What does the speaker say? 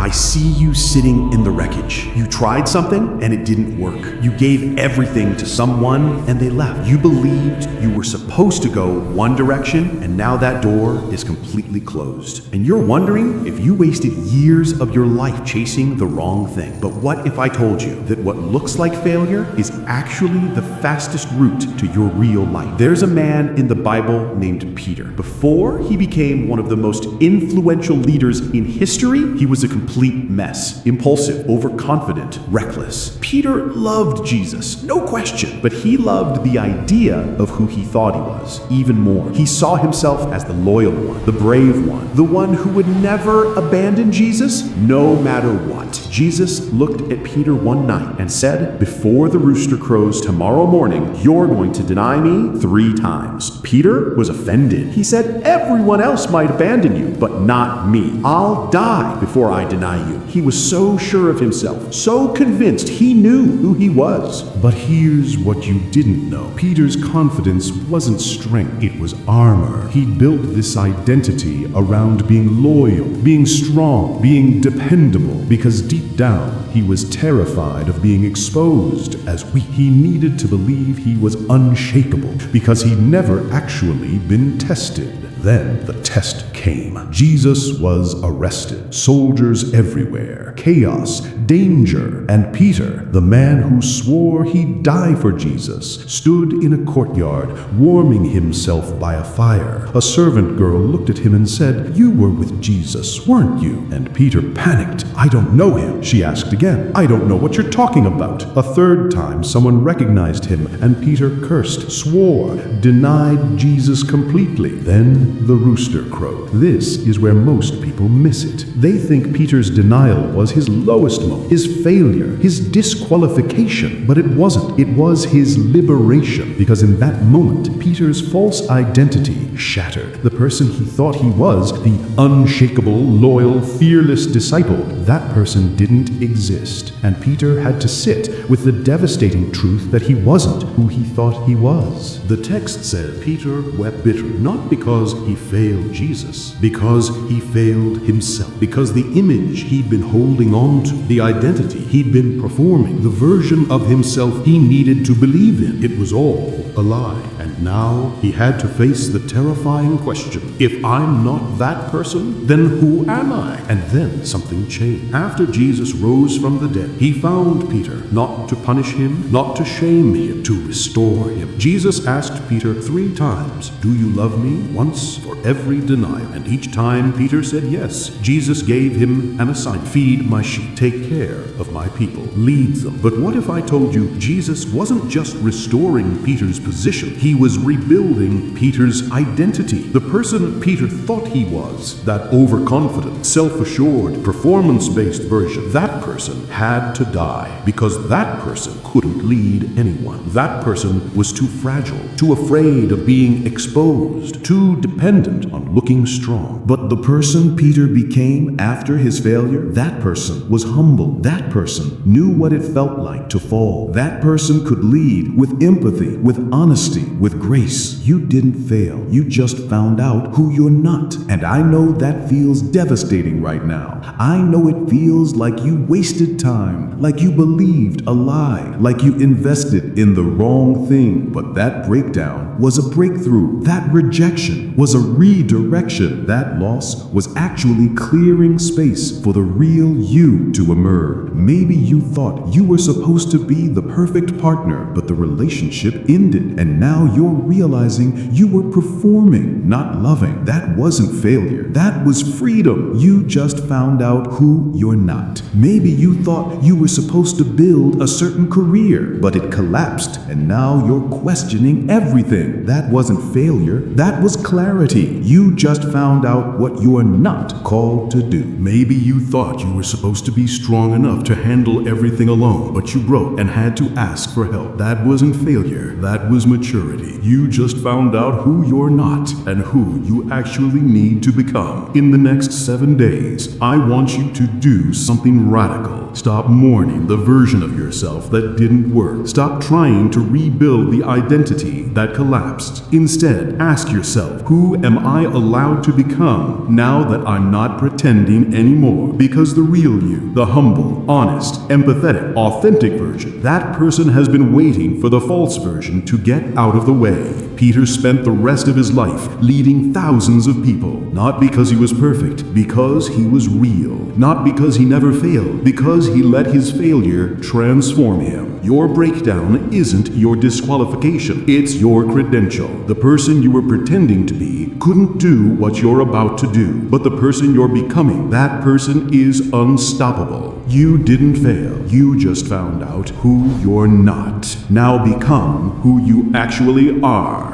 I see you sitting in the wreckage. You tried something and it didn't work. You gave everything to someone and they left. You believed you were supposed to go one direction and now that door is completely closed. And you're wondering if you wasted years of your life chasing the wrong thing. But what if I told you that what looks like failure is actually the fastest route to your real life? There's a man in the Bible named Peter. Before he became one of the most influential leaders in history, he was a complete mess. Impulsive, overconfident, reckless. Peter loved Jesus, no question, but he loved the idea of who he thought he was even more. He saw himself as the loyal one, the brave one, the one who would never abandon Jesus, no matter what. Jesus looked at Peter one night and said, "Before the rooster crows tomorrow morning, you're going to deny me 3 times. Peter was offended. He said, "Everyone else might abandon you, but not me. I'll die before I deny you." He was so sure of himself, so convinced he knew who he was. But here's what you didn't know. Peter's confidence wasn't strength, it was armor. He built this identity around being loyal, being strong, being dependable, because deep down he was terrified of being exposed as weak. He needed to believe he was unshakable because he'd never actually been tested. Then the test came. Jesus was arrested. Soldiers everywhere. Chaos, danger. And Peter, the man who swore he'd die for Jesus, stood in a courtyard, warming himself by a fire. A servant girl looked at him and said, "You were with Jesus, weren't you?" And Peter panicked. "I don't know him." She asked again, "I don't know what you're talking about." A third time, someone recognized him, and Peter cursed, swore, denied Jesus completely. Then the rooster crowed. This is where most people miss it. They think Peter's denial was his lowest moment, his failure, his disqualification. But it wasn't. It was his liberation. Because in that moment, Peter's false identity shattered. The person he thought he was, the unshakable, loyal, fearless disciple, that person didn't exist. And Peter had to sit with the devastating truth that he wasn't who he thought he was. The text said Peter wept bitterly, not because he failed Jesus, because he failed himself, because the image he'd been holding on to, the identity he'd been performing, the version of himself he needed to believe in, it was all a lie. And now he had to face the terrifying question, if I'm not that person, then who am I? And then something changed. After Jesus rose from the dead, he found Peter, not to punish him, not to shame him, to restore him. Jesus asked Peter 3 times, "Do you love me?" Once for every denial. And each time Peter said yes. Jesus gave him an assignment. Feed my sheep. Take care of my people. Lead them. But what if I told you Jesus wasn't just restoring Peter's position? He was rebuilding Peter's identity. The person Peter thought he was, that overconfident, self-assured, performance-based version, that person had to die because that person couldn't lead anyone. That person was too fragile, too afraid of being exposed, too dependent on looking strong. But the person Peter became after his failure, that person was humble. That person knew what it felt like to fall. That person could lead with empathy, with honesty, with grace. You didn't fail. You just found out who you're not. And I know that feels devastating right now. I know it feels like you wasted time, like you believed a lie, like you invested in the wrong thing. But that breakdown was a breakthrough. That rejection was a redirection. That loss was actually clearing space for the real you to emerge. Maybe you thought you were supposed to be the perfect partner, but the relationship ended, and now you're realizing you were performing, not loving. That wasn't failure. That was freedom. You just found out who you're not. Maybe you thought you were supposed to build a certain career, but it collapsed, and now you're questioning everything. That wasn't failure. That was clarity. You just found out what you are not called to do. Maybe you thought you were supposed to be strong enough to handle everything alone, but you broke and had to ask for help. That wasn't failure. That was maturity. You just found out who you're not and who you actually need to become. In the next 7 days, I want you to do something radical. Stop mourning the version of yourself that didn't work. Stop trying to rebuild the identity that collapsed. Instead, ask yourself, who am I allowed to become now that I'm not pretending anymore? Because the real you, the humble, honest, empathetic, authentic version, that person has been waiting for the false version to get out of the way. Peter spent the rest of his life leading thousands of people, not because he was perfect, because he was real. Not because he never failed, because he let his failure transform him. Your breakdown isn't your disqualification, it's your credential. The person you were pretending to be couldn't do what you're about to do, but the person you're becoming, that person is unstoppable. You didn't fail, you just found out who you're not. Now become who you actually are.